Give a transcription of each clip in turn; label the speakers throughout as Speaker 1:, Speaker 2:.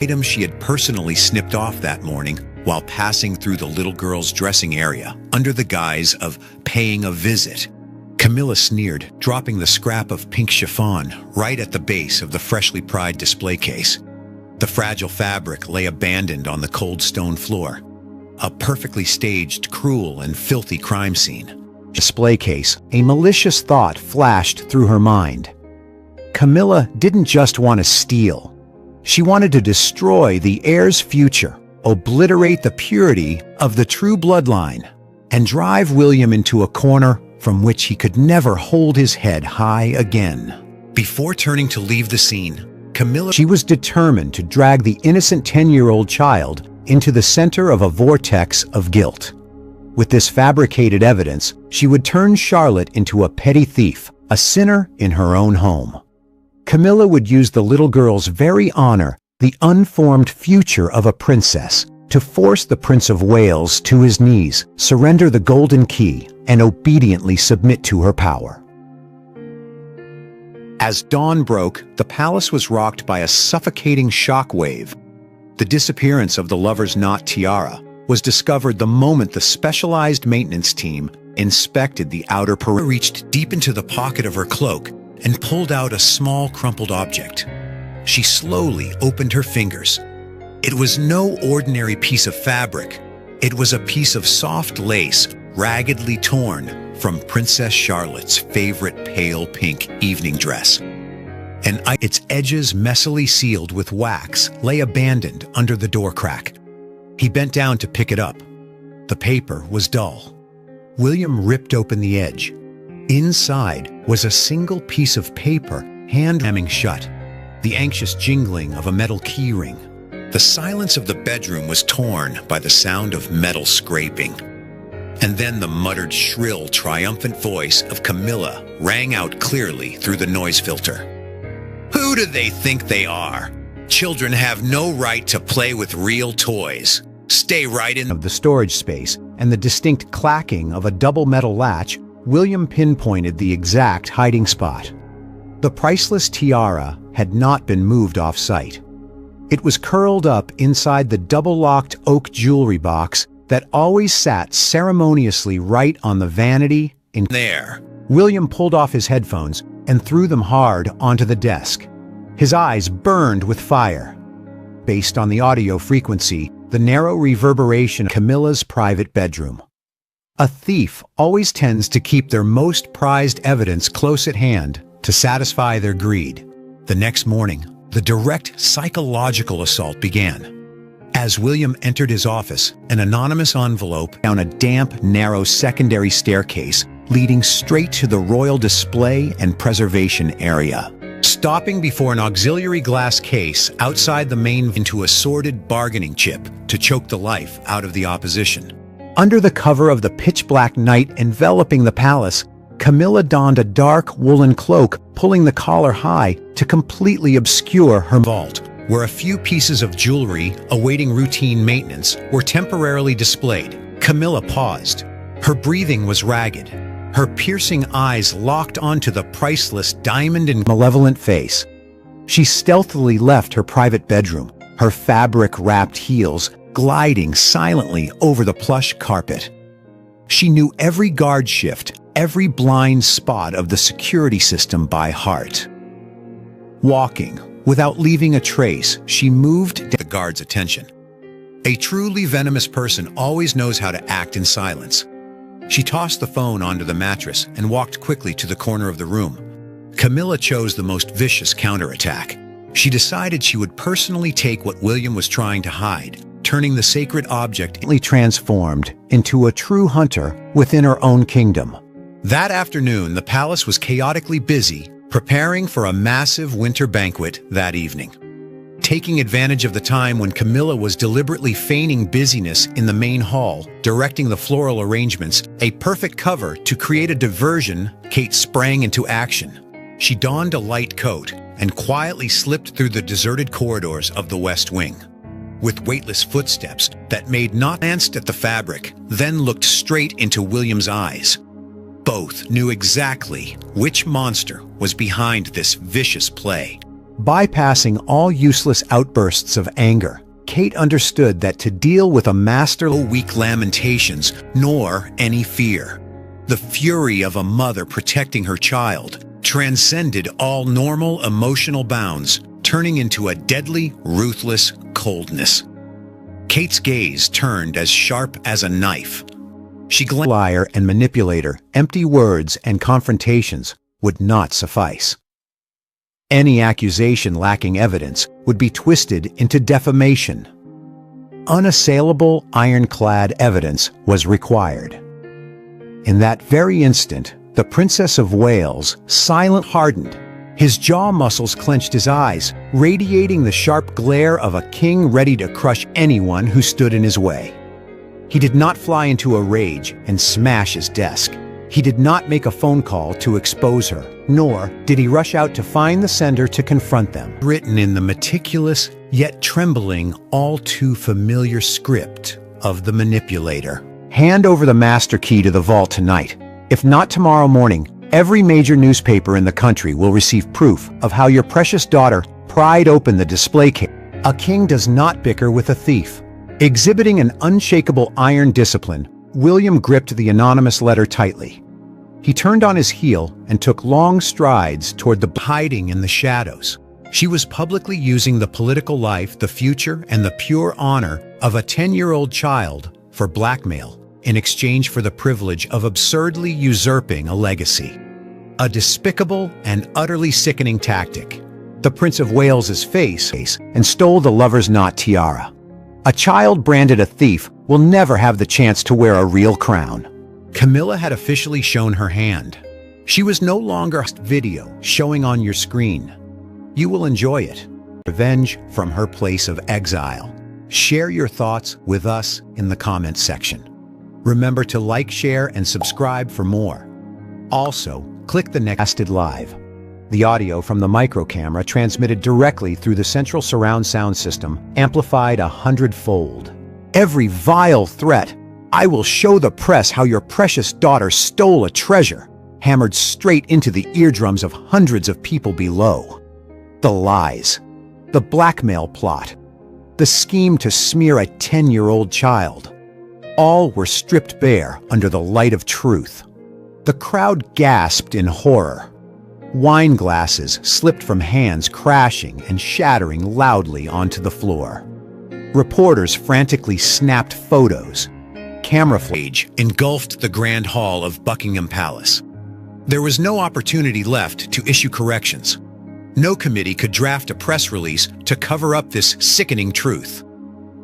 Speaker 1: item she had personally snipped off that morning while passing through the little girl's dressing area under the guise of paying a visit. Camilla sneered, dropping the scrap of pink chiffon right at the base of the freshly pried display case. The fragile fabric lay abandoned on the cold stone floor, a perfectly staged, cruel, and filthy crime scene. Display case, a malicious thought flashed through her mind. Camilla didn't just want to steal. She wanted to destroy the heir's future, obliterate the purity of the true bloodline, and drive William into a corner from which he could never hold his head high again. Before turning to leave the scene, she was determined to drag the innocent 10-year-old child into the center of a vortex of guilt. With this fabricated evidence, she would turn Charlotte into a petty thief, a sinner in her own home. Camilla would use the little girl's very honor, the unformed future of a princess, to force the Prince of Wales to his knees, surrender the golden key, and obediently submit to her power. As dawn broke, the palace was rocked by a suffocating shock wave. The disappearance of the lover's knot tiara was discovered the moment the specialized maintenance team inspected the outer perimeter. Reached deep into the pocket of her cloak and pulled out a small crumpled object. She slowly opened her fingers. It was no ordinary piece of fabric. It was a piece of soft lace, raggedly torn from Princess Charlotte's favorite pale pink evening dress. And its edges messily sealed with wax lay abandoned under the door crack. He bent down to pick it up. The paper was dull. William ripped open the edge. Inside was a single piece of paper, hand-jamming shut, the anxious jingling of a metal key ring. The silence of the bedroom was torn by the sound of metal scraping. And then the muttered, shrill, triumphant voice of Camilla rang out clearly through the noise filter. "Who do they think they are? Children have no right to play with real toys. Stay right in the storage space," and the distinct clacking of a double metal latch, William pinpointed the exact hiding spot. The priceless tiara had not been moved off-site. It was curled up inside the double-locked oak jewelry box that always sat ceremoniously right on the vanity in there. William pulled off his headphones and threw them hard onto the desk. His eyes burned with fire. Based on the audio frequency, the narrow reverberation of Camilla's private bedroom. A thief always tends to keep their most prized evidence close at hand to satisfy their greed. The next morning, the direct psychological assault began. As William entered his office, an anonymous envelope down a damp, narrow secondary staircase leading straight to the royal display and preservation area. Stopping before an auxiliary glass case outside the main into a sordid bargaining chip to choke the life out of the opposition. Under the cover of the pitch-black night enveloping the palace, Camilla donned a dark woolen cloak, pulling the collar high to completely obscure her vault, where a few pieces of jewelry awaiting routine maintenance were temporarily displayed. Camilla paused. Her breathing was ragged. Her piercing eyes locked onto the priceless diamond and malevolent face. She stealthily left her private bedroom, her fabric-wrapped heels gliding silently over the plush carpet. She knew every guard shift, every blind spot of the security system by heart. Walking, without leaving a trace, she moved the guard's attention. A truly venomous person always knows how to act in silence. She tossed the phone onto the mattress and walked quickly to the corner of the room. Camilla chose the most vicious counterattack. She decided she would personally take what William was trying to hide, turning the sacred object instantly transformed into a true hunter within her own kingdom. That afternoon, the palace was chaotically busy, preparing for a massive winter banquet that evening. Taking advantage of the time when Camilla was deliberately feigning busyness in the main hall, directing the floral arrangements, a perfect cover to create a diversion, Kate sprang into action. She donned a light coat and quietly slipped through the deserted corridors of the West Wing. With weightless footsteps that made not glanced at the fabric, then looked straight into William's eyes. Both knew exactly which monster was behind this vicious play. Bypassing all useless outbursts of anger, Kate understood that to deal with a master weak lamentations, nor any fear. The fury of a mother protecting her child transcended all normal emotional bounds, turning into a deadly, ruthless coldness. Kate's gaze turned as sharp as a knife. She glanced. Liar and manipulator, empty words and confrontations would not suffice. Any accusation lacking evidence would be twisted into defamation. Unassailable, ironclad evidence was required. In that very instant, the Princess of Wales' silence hardened. His jaw muscles clenched, his eyes radiating the sharp glare of a king ready to crush anyone who stood in his way. He did not fly into a rage and smash his desk. He did not make a phone call to expose her, nor did he rush out to find the sender to confront them. Written in the meticulous, yet trembling, all too familiar script of the manipulator. Hand over the master key to the vault tonight. If not tomorrow morning, every major newspaper in the country will receive proof of how your precious daughter pried open the display case. A king does not bicker with a thief. Exhibiting an unshakable iron discipline, William gripped the anonymous letter tightly. He turned on his heel and took long strides toward the hiding in the shadows. She was publicly using the political life, the future, and the pure honor of a 10-year-old child for blackmail in exchange for the privilege of absurdly usurping a legacy. A despicable and utterly sickening tactic. The Prince of Wales's face and stole the lover's knot tiara. A child branded a thief will never have the chance to wear a real crown. Camilla had officially shown her hand. She was no longer a video showing on your screen. You will enjoy it. Revenge from her place of exile. Share your thoughts with us in the comments section. Remember to like, share, and subscribe for more. Also, click the next live. The audio from the micro camera transmitted directly through the central surround sound system, amplified 100-fold. Every vile threat, I will show the press how your precious daughter stole a treasure, hammered straight into the eardrums of hundreds of people below. The lies, the blackmail plot, the scheme to smear a 10-year-old child. All were stripped bare under the light of truth. The crowd gasped in horror. Wine glasses slipped from hands, crashing and shattering loudly onto the floor. Reporters frantically snapped photos. Camera footage engulfed the Grand Hall of Buckingham Palace. There was no opportunity left to issue corrections. No committee could draft a press release to cover up this sickening truth.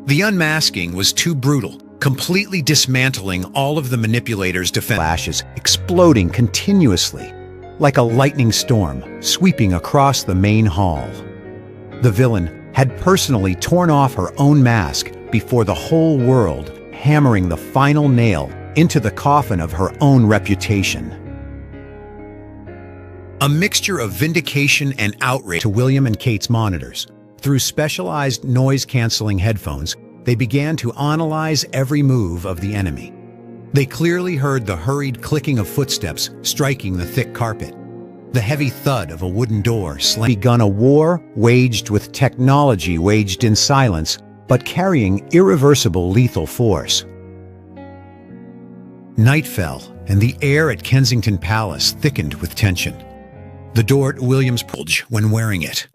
Speaker 1: The unmasking was too brutal, completely dismantling all of the manipulators' defense. Flashes exploding continuously, like a lightning storm sweeping across the main hall. The villain had personally torn off her own mask before the whole world, hammering the final nail into the coffin of her own reputation. A mixture of vindication and outrage to William and Kate's monitors. Through specialized noise-canceling headphones, they began to analyze every move of the enemy. They clearly heard the hurried clicking of footsteps striking the thick carpet, the heavy thud of a wooden door slamming. Begun a war waged with technology, waged in silence, but carrying irreversible lethal force. Night fell, and the air at Kensington Palace thickened with tension. The door at William's bulged when wearing it.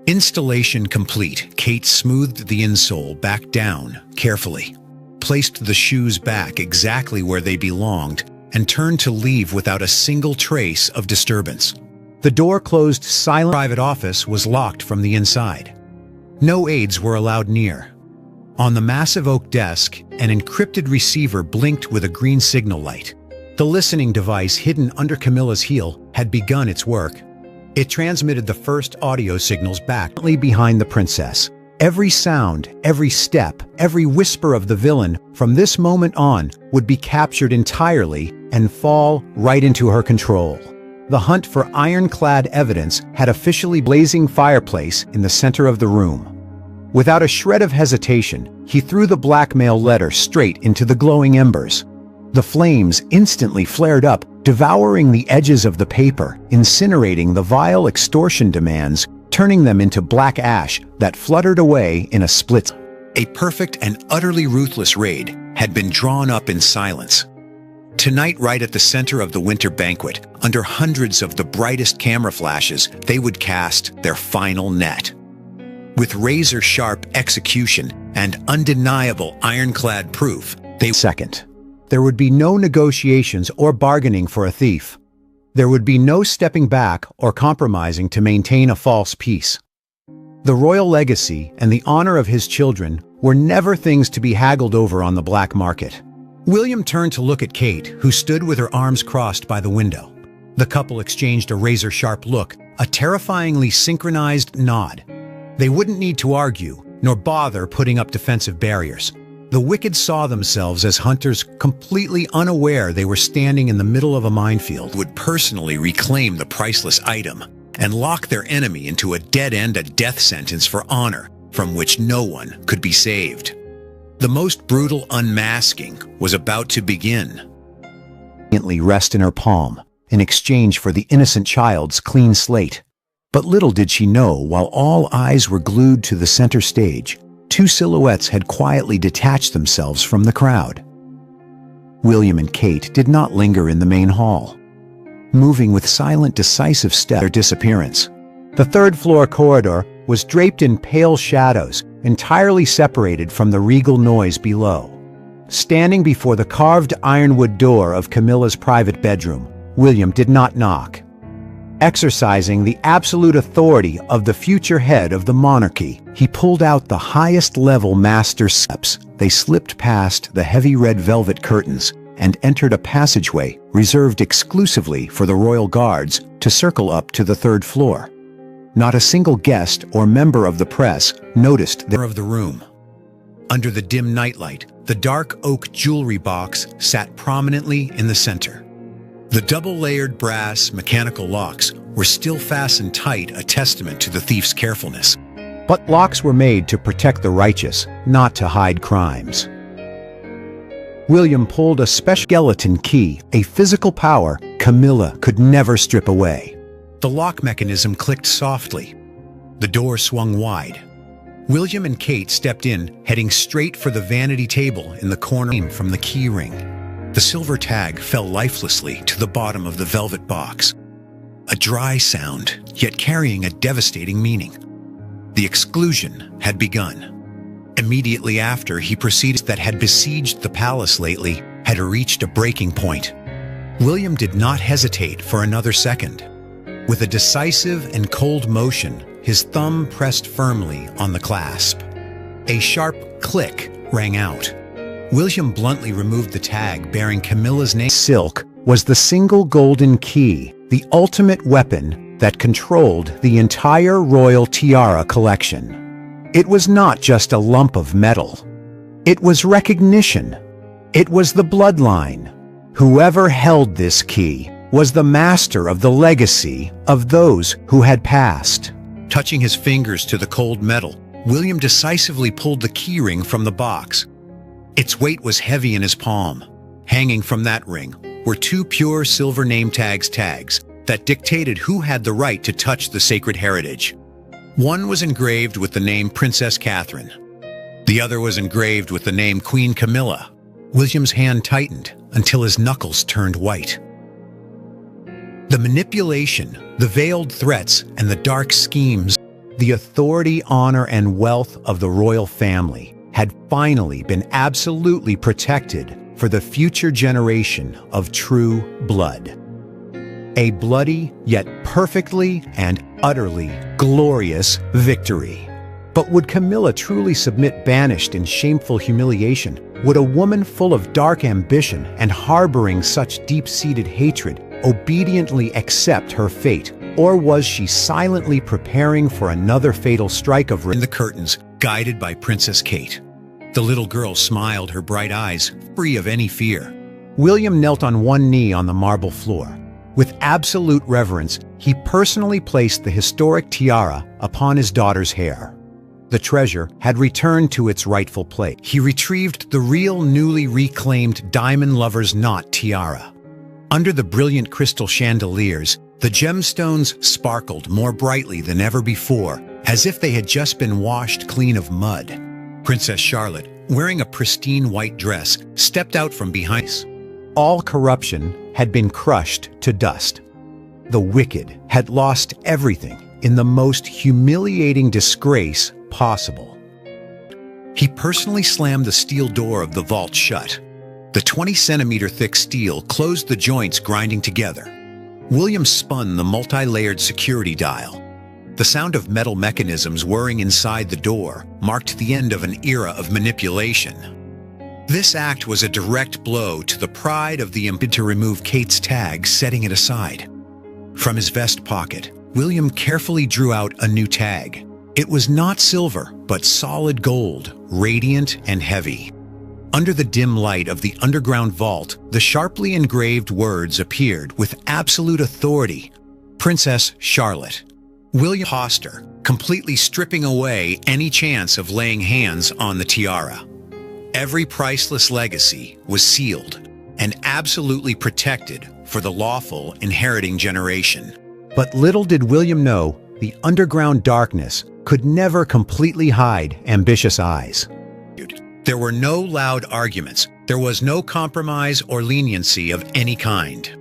Speaker 1: Installation complete, Kate smoothed the insole back down carefully, placed the shoes back exactly where they belonged, and turned to leave without a single trace of disturbance. The door closed silent. Private office was locked from the inside. No aides were allowed near. On the massive oak desk, an encrypted receiver blinked with a green signal light. The listening device hidden under Camilla's heel had begun its work. It transmitted the first audio signals back behind the princess. Every sound, every step, every whisper of the villain from this moment on would be captured entirely and fall right into her control. The hunt for ironclad evidence had officially blazing fireplace in the center of the room. Without a shred of hesitation, he threw the blackmail letter straight into the glowing embers. The flames instantly flared up, devouring the edges of the paper, incinerating the vile extortion demands, turning them into black ash that fluttered away in a split. A perfect and utterly ruthless raid had been drawn up in silence. Tonight, right at the center of the Winter Banquet, under hundreds of the brightest camera flashes, they would cast their final net. With razor-sharp execution and undeniable ironclad proof, there would be no negotiations or bargaining for a thief. There would be no stepping back or compromising to maintain a false peace. The royal legacy and the honor of his children were never things to be haggled over on the black market. William turned to look at Kate, who stood with her arms crossed by the window. The couple exchanged a razor-sharp look, a terrifyingly synchronized nod. They wouldn't need to argue, nor bother putting up defensive barriers. The wicked saw themselves as hunters completely unaware they were standing in the middle of a minefield, would personally reclaim the priceless item and lock their enemy into a dead end, a death sentence for honor from which no one could be saved. The most brutal unmasking was about to begin. Rest in her palm, in exchange for the innocent child's clean slate. But little did she know, while all eyes were glued to the center stage, two silhouettes had quietly detached themselves from the crowd. William and Kate did not linger in the main hall, moving with silent, decisive steps their disappearance. The third-floor corridor was draped in pale shadows, entirely separated from the regal noise below. Standing before the carved ironwood door of Camilla's private bedroom, William did not knock. Exercising the absolute authority of the future head of the monarchy, he pulled out the highest-level master steps. They slipped past the heavy red velvet curtains and entered a passageway reserved exclusively for the royal guards to circle up to the third floor. Not a single guest or member of the press noticed the room. Under the dim nightlight, the dark oak jewelry box sat prominently in the center. The double-layered brass mechanical locks were still fastened tight, a testament to the thief's carefulness. But locks were made to protect the righteous, not to hide crimes. William pulled a special skeleton key, a physical power Camilla could never strip away. The lock mechanism clicked softly. The door swung wide. William and Kate stepped in, heading straight for the vanity table in the corner from the key ring. The silver tag fell lifelessly to the bottom of the velvet box. A dry sound, yet carrying a devastating meaning. The exclusion had begun. Immediately after, he proceeded that had besieged the palace lately had reached a breaking point. William did not hesitate for another second. With a decisive and cold motion, his thumb pressed firmly on the clasp. A sharp click rang out. William bluntly removed the tag bearing Camilla's name. Silk was the single golden key, the ultimate weapon that controlled the entire royal tiara collection. It was not just a lump of metal. It was recognition. It was the bloodline. Whoever held this key was the master of the legacy of those who had passed. Touching his fingers to the cold metal, William decisively pulled the keyring from the box. Its weight was heavy in his palm. Hanging from that ring were two pure silver name tags that dictated who had the right to touch the sacred heritage. One was engraved with the name Princess Catherine. The other was engraved with the name Queen Camilla. William's hand tightened until his knuckles turned white. The manipulation, the veiled threats, and the dark schemes, the authority, honor, and wealth of the royal family had finally been absolutely protected for the future generation of true blood. A bloody, yet perfectly and utterly glorious victory. But would Camilla truly submit, banished in shameful humiliation? Would a woman full of dark ambition and harboring such deep-seated hatred obediently accept her fate? Or was she silently preparing for another fatal strike of in the curtains, guided by Princess Kate? The little girl smiled, her bright eyes free of any fear. William knelt on one knee on the marble floor. With absolute reverence, he personally placed the historic tiara upon his daughter's hair. The treasure had returned to its rightful place. He retrieved the real newly reclaimed diamond lover's knot tiara. Under the brilliant crystal chandeliers, the gemstones sparkled more brightly than ever before, as if they had just been washed clean of mud. Princess Charlotte, wearing a pristine white dress, stepped out from behind us. All corruption had been crushed to dust. The wicked had lost everything in the most humiliating disgrace possible. He personally slammed the steel door of the vault shut. The 20-centimeter thick steel closed the joints grinding together. William spun the multi-layered security dial. The sound of metal mechanisms whirring inside the door marked the end of an era of manipulation. This act was a direct blow to the pride of the imp to remove Kate's tag, setting it aside. From his vest pocket, William carefully drew out a new tag. It was not silver, but solid gold, radiant and heavy. Under the dim light of the underground vault, the sharply engraved words appeared with absolute authority. Princess Charlotte. William paused her, completely stripping away any chance of laying hands on the tiara. Every priceless legacy was sealed and absolutely protected for the lawful inheriting generation. But little did William know, the underground darkness could never completely hide ambitious eyes. There were no loud arguments. There was no compromise or leniency of any kind.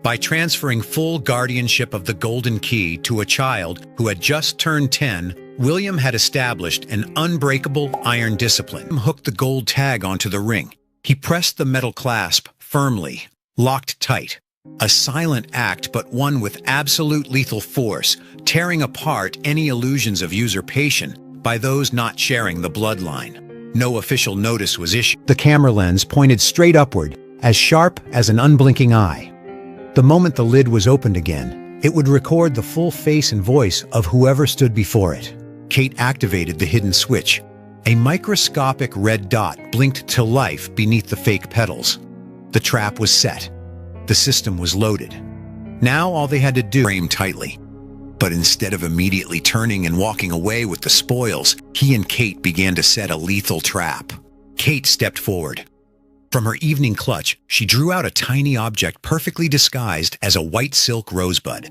Speaker 1: By transferring full guardianship of the Golden Key to a child who had just turned 10, William had established an unbreakable iron discipline. He hooked the gold tag onto the ring. He pressed the metal clasp firmly, locked tight. A silent act, but one with absolute lethal force, tearing apart any illusions of usurpation by those not sharing the bloodline. No official notice was issued. The camera lens pointed straight upward, as sharp as an unblinking eye. The moment the lid was opened again, it would record the full face and voice of whoever stood before it. Kate activated the hidden switch. A microscopic red dot blinked to life beneath the fake petals. The trap was set. The system was loaded. Now all they had to do was frame tightly. But instead of immediately turning and walking away with the spoils, he and Kate began to set a lethal trap. Kate stepped forward. From her evening clutch, she drew out a tiny object perfectly disguised as a white silk rosebud.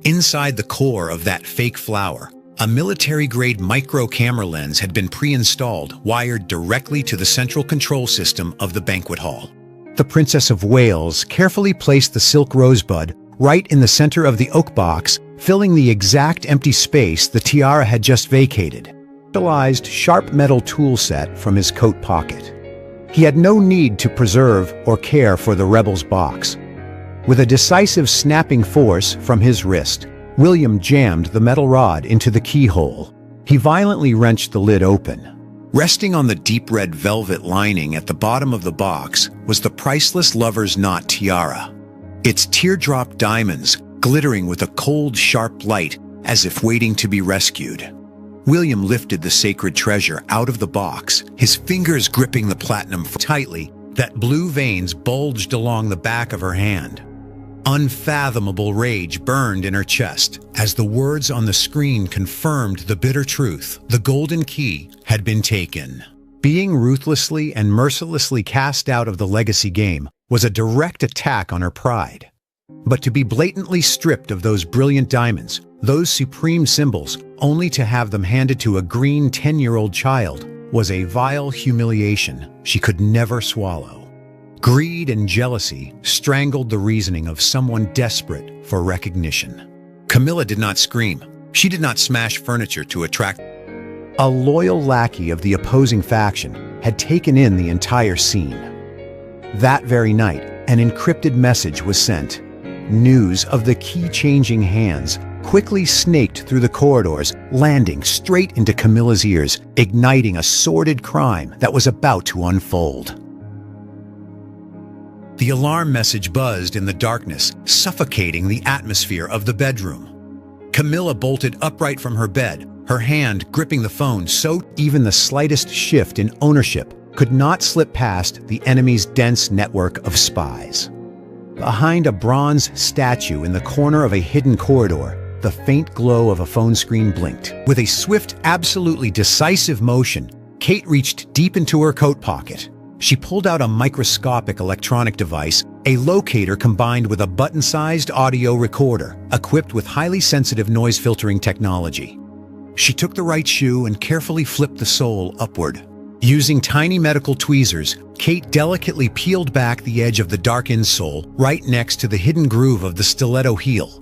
Speaker 1: Inside the core of that fake flower, a military-grade micro-camera lens had been pre-installed, wired directly to the central control system of the banquet hall. The Princess of Wales carefully placed the silk rosebud right in the center of the oak box, filling the exact empty space the tiara had just vacated. He utilized sharp metal tool set from his coat pocket. He had no need to preserve or care for the rebel's box. With a decisive snapping force from his wrist, William jammed the metal rod into the keyhole. He violently wrenched the lid open. Resting on the deep red velvet lining at the bottom of the box was the priceless lover's knot tiara. Its teardrop diamonds glittering with a cold, sharp light as if waiting to be rescued. William lifted the sacred treasure out of the box, his fingers gripping the platinum tightly, that blue veins bulged along the back of her hand. Unfathomable rage burned in her chest as the words on the screen confirmed the bitter truth. The golden key had been taken. Being ruthlessly and mercilessly cast out of the legacy game was a direct attack on her pride. But to be blatantly stripped of those brilliant diamonds, those supreme symbols, only to have them handed to a green 10-year-old child, was a vile humiliation she could never swallow. Greed and jealousy strangled the reasoning of someone desperate for recognition. Camilla did not scream. She did not smash furniture to attract. A loyal lackey of the opposing faction had taken in the entire scene. That very night, an encrypted message was sent. News of the key-changing hands quickly snaked through the corridors, landing straight into Camilla's ears, igniting a sordid crime that was about to unfold. The alarm message buzzed in the darkness, suffocating the atmosphere of the bedroom. Camilla bolted upright from her bed, her hand gripping the phone so even the slightest shift in ownership could not slip past the enemy's dense network of spies. Behind a bronze statue in the corner of a hidden corridor, the faint glow of a phone screen blinked. With a swift, absolutely decisive motion, Kate reached deep into her coat pocket. She pulled out a microscopic electronic device, a locator combined with a button-sized audio recorder, equipped with highly sensitive noise filtering technology. She took the right shoe and carefully flipped the sole upward. Using tiny medical tweezers, Kate delicately peeled back the edge of the dark insole right next to the hidden groove of the stiletto heel.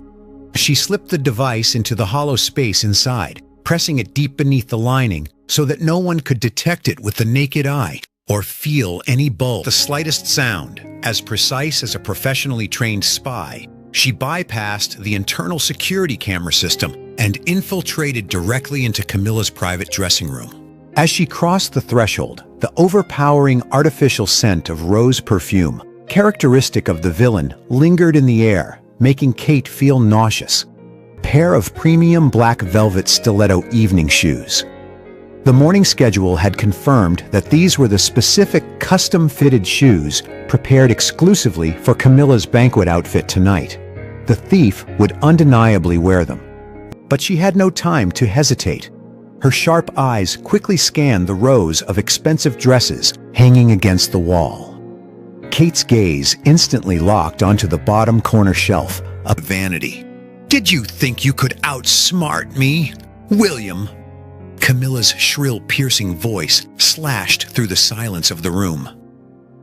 Speaker 1: She slipped the device into the hollow space inside, pressing it deep beneath the lining so that no one could detect it with the naked eye or feel any bulge. The slightest sound, as precise as a professionally trained spy, she bypassed the internal security camera system and infiltrated directly into Camilla's private dressing room. As she crossed the threshold, the overpowering artificial scent of rose perfume, characteristic of the villain, lingered in the air, making Kate feel nauseous. A pair of premium black velvet stiletto evening shoes. The morning schedule had confirmed that these were the specific custom-fitted shoes prepared exclusively for Camilla's banquet outfit tonight. The thief would undeniably wear them. But she had no time to hesitate. Her sharp eyes quickly scanned the rows of expensive dresses hanging against the wall. Kate's gaze instantly locked onto the bottom corner shelf of vanity. "Did you think you could outsmart me, William?" Camilla's shrill, piercing voice slashed through the silence of the room.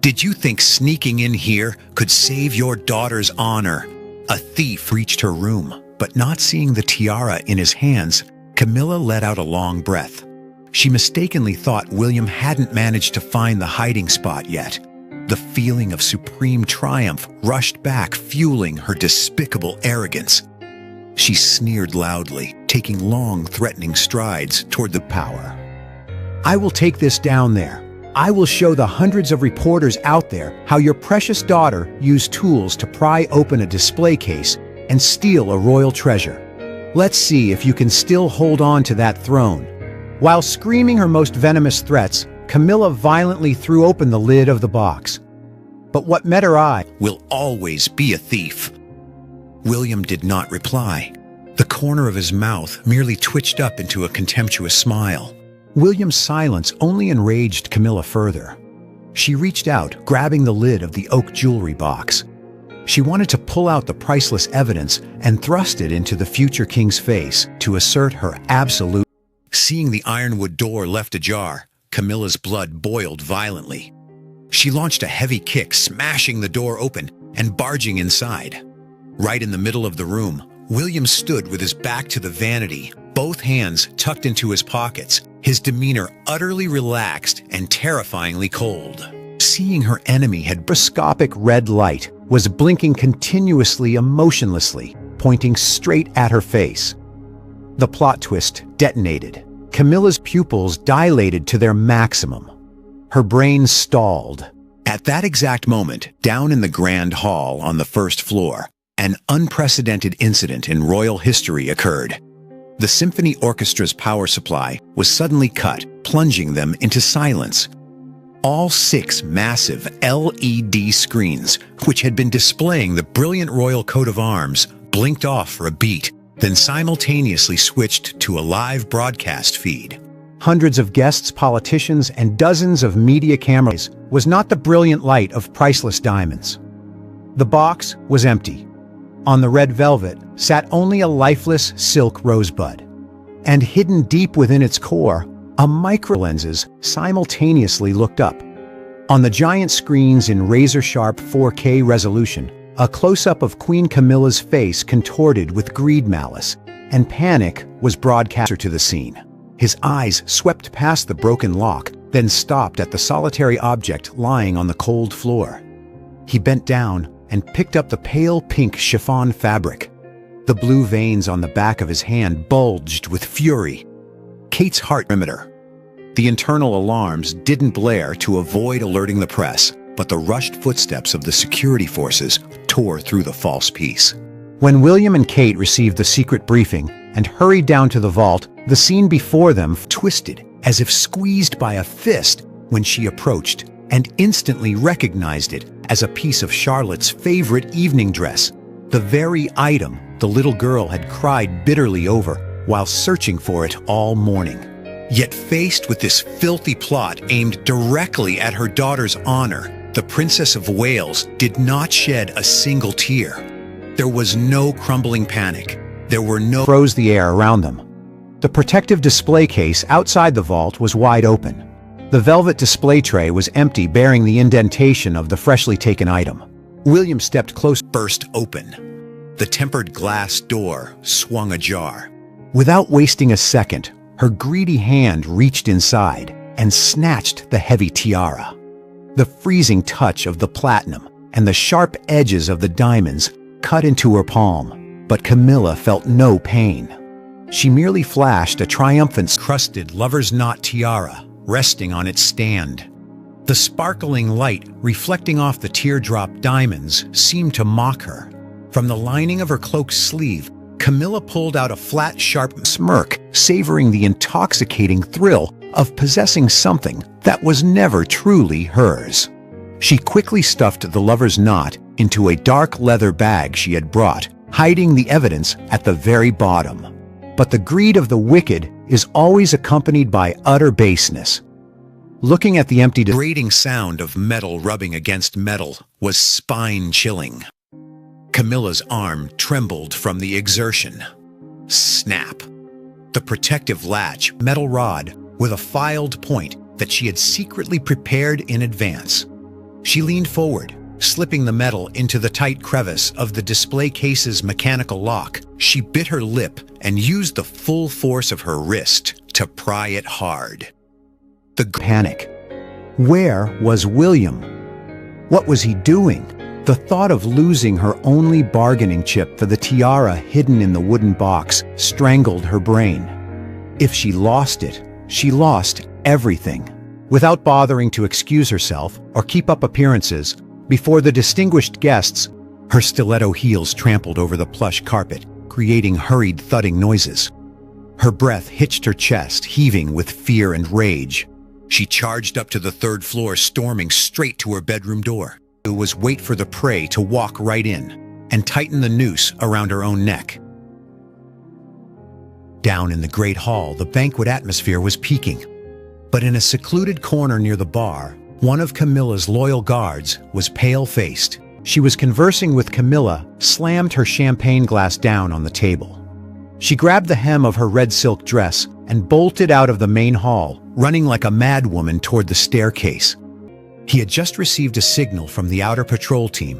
Speaker 1: "Did you think sneaking in here could save your daughter's honor?" A thief reached her room, but not seeing the tiara in his hands, Camilla let out a long breath. She mistakenly thought William hadn't managed to find the hiding spot yet. The feeling of supreme triumph rushed back, fueling her despicable arrogance. She sneered loudly, taking long, threatening strides toward the power. "I will take this down there. I will show the hundreds of reporters out there how your precious daughter used tools to pry open a display case and steal a royal treasure. Let's see if you can still hold on to that throne." While screaming her most venomous threats, Camilla violently threw open the lid of the box. But what met her eye will always be a thief. William did not reply. The corner of his mouth merely twitched up into a contemptuous smile. William's silence only enraged Camilla further. She reached out, grabbing the lid of the oak jewelry box. She wanted to pull out the priceless evidence and thrust it into the future king's face to assert her absolute. Seeing the ironwood door left ajar, Camilla's blood boiled violently. She launched a heavy kick, smashing the door open and barging inside. Right in the middle of the room, William stood with his back to the vanity, both hands tucked into his pockets, his demeanor utterly relaxed and terrifyingly cold. Seeing her enemy had broscopic red light was blinking continuously, emotionlessly, pointing straight at her face. The plot twist detonated. Camilla's pupils dilated to their maximum. Her brain stalled. At that exact moment, down in the grand hall on the first floor, an unprecedented incident in royal history occurred. The symphony orchestra's power supply was suddenly cut, plunging them into silence. All 6 massive LED screens, which had been displaying the brilliant royal coat of arms, blinked off for a beat, then simultaneously switched to a live broadcast feed. Hundreds of guests, politicians, and dozens of media cameras was not the brilliant light of priceless diamonds. The box was empty. On the red velvet sat only a lifeless silk rosebud. And hidden deep within its core, a micro-lenses simultaneously looked up. On the giant screens in razor-sharp 4K resolution, a close-up of Queen Camilla's face contorted with greed, malice, and panic was broadcast to the scene. His eyes swept past the broken lock, then stopped at the solitary object lying on the cold floor. He bent down and picked up the pale pink chiffon fabric. The blue veins on the back of his hand bulged with fury. Kate's heart perimeter. The internal alarms didn't blare to avoid alerting the press, but the rushed footsteps of the security forces tore through the false peace. When William and Kate received the secret briefing and hurried down to the vault, the scene before them twisted as if squeezed by a fist when she approached and instantly recognized it as a piece of Charlotte's favorite evening dress, the very item the little girl had cried bitterly over while searching for it all morning. Yet faced with this filthy plot aimed directly at her daughter's honor, the Princess of Wales did not shed a single tear. There was no crumbling panic. There were no froze the air around them. The protective display case outside the vault was wide open. The velvet display tray was empty, bearing the indentation of the freshly taken item. William stepped close, burst open. The tempered glass door swung ajar. Without wasting a second, her greedy hand reached inside and snatched the heavy tiara. The freezing touch of the platinum and the sharp edges of the diamonds cut into her palm, but Camilla felt no pain. She merely flashed a triumphant crusted lover's knot tiara resting on its stand. The sparkling light reflecting off the teardrop diamonds seemed to mock her. From the lining of her cloak's sleeve, Camilla pulled out a flat, sharp smirk, savoring the intoxicating thrill of possessing something that was never truly hers. She quickly stuffed the lover's knot into a dark leather bag she had brought, hiding the evidence at the very bottom. But the greed of the wicked is always accompanied by utter baseness. Looking at the empty, grating sound of metal rubbing against metal was spine-chilling. Camilla's arm trembled from the exertion. Snap! The protective latch, metal rod, with a filed point that she had secretly prepared in advance. She leaned forward, slipping the metal into the tight crevice of the display case's mechanical lock. She bit her lip and used the full force of her wrist to pry it hard. The panic. Where was William? What was he doing? The thought of losing her only bargaining chip for the tiara hidden in the wooden box strangled her brain. If she lost it, she lost everything. Without bothering to excuse herself or keep up appearances, before the distinguished guests, her stiletto heels trampled over the plush carpet, creating hurried thudding noises. Her breath hitched her chest, heaving with fear and rage. She charged up to the third floor, storming straight to her bedroom door. It was wait for the prey to walk right in and tighten the noose around her own neck. Down in the great hall, the banquet atmosphere was peaking. But in a secluded corner near the bar, one of Camilla's loyal guards was pale-faced. She was conversing with Camilla, slammed her champagne glass down on the table. She grabbed the hem of her red silk dress and bolted out of the main hall, running like a madwoman toward the staircase. He had just received a signal from the outer patrol team